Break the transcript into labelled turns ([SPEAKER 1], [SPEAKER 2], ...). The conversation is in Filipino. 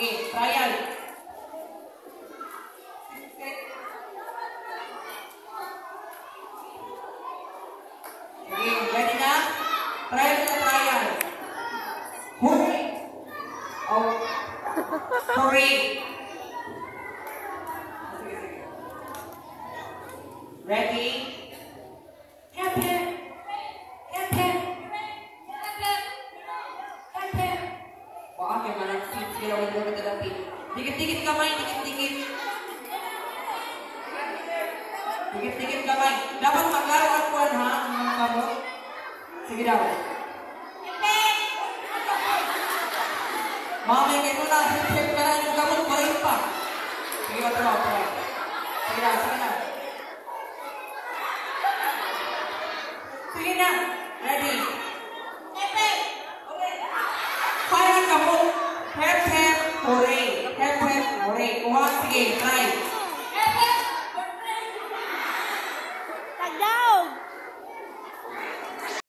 [SPEAKER 1] Sige, trial. Sige, ready na? Trial na trial. Hurry! Oh. Hurry! Ready? Happy! Happy! Happy! Baka kayo managsit. Sige, wala mo katalapi. Dikit-dikit kamay, dikit-dikit. Dikit-dikit kamay. Dapat maglaro at kuwan, ha? Ang mga kamo. Sige daw. Mamay kayo na. Hip-hip ka na yung gamot. Parin pa. Sige, wala mo. Sige na, sige na. Sige na. Ready? Kaya ka mo. Hep, hep, hooray. Hep, hep, hooray. Kuha, sige, try.